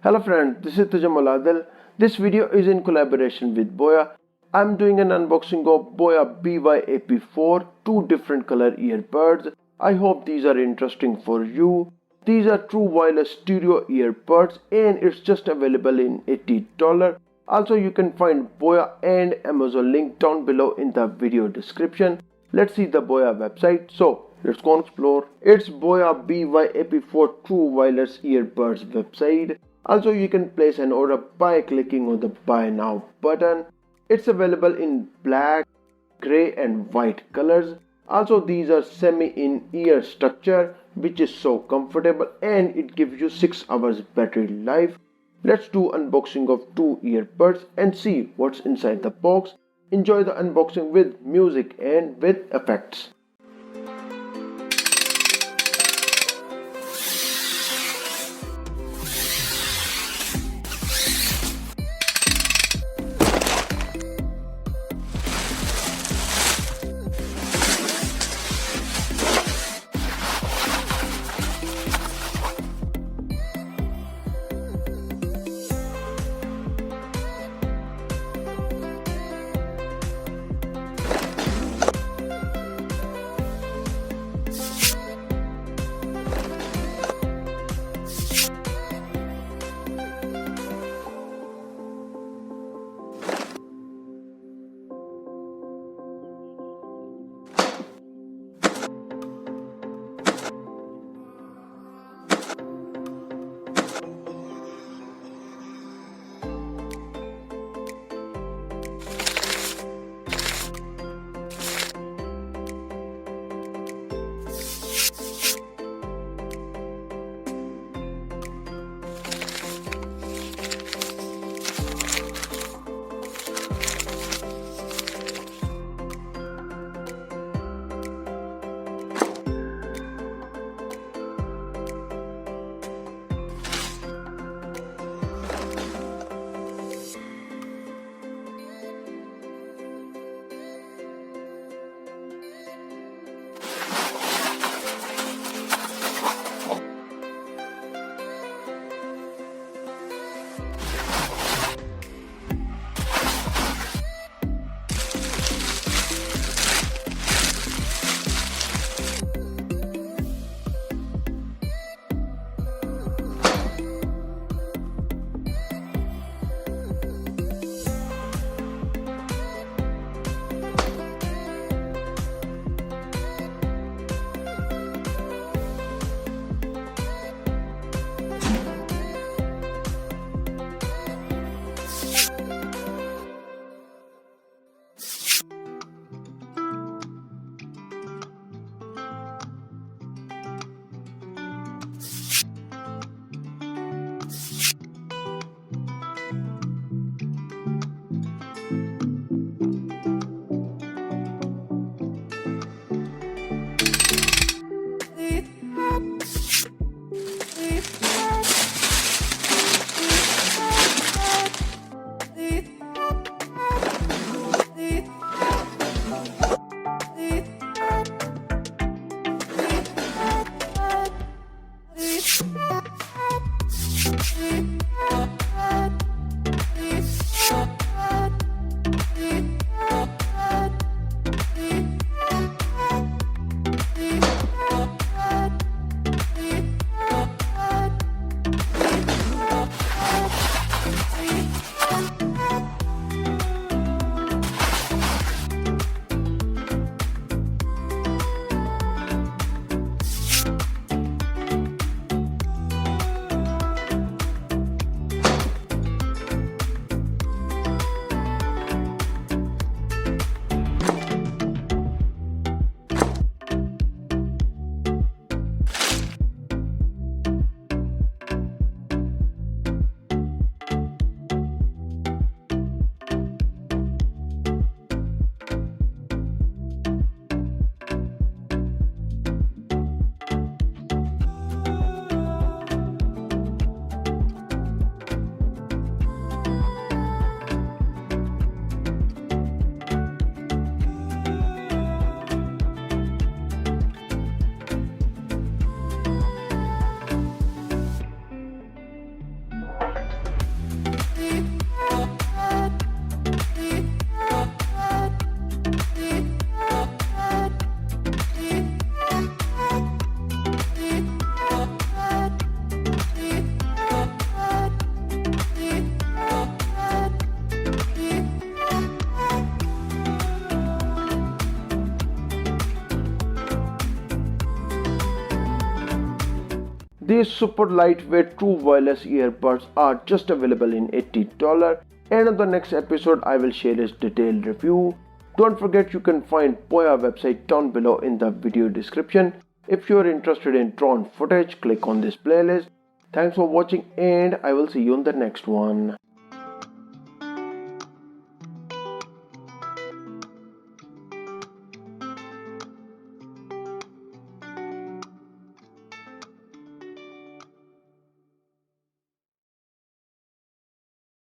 Hello friends, this is Adil. This video is in collaboration with BOYA. I'm doing an unboxing of BOYA BY-AP4, two different color earbuds. I hope these are interesting for you. These are true wireless stereo earbuds and it's just available in $80. Also you can find BOYA and Amazon link down below in the video description. Let's see the BOYA website. So let's go and explore. It's BOYA BY-AP4 true wireless earbuds website. Also you can place an order by clicking on the buy now button. It's available in black, grey and white colors. Also these are semi-in-ear structure which is so comfortable and it gives you 6 hours battery life. Let's do unboxing of two earbuds and see what's inside the box. Enjoy the unboxing with music and with effects. These super lightweight true wireless earbuds are just available in $80, and in the next episode I will share its detailed review. Don't forget you can find BOYA website down below in the video description. If you are interested in drone footage, click on this playlist. Thanks for watching and I will see you in the next one.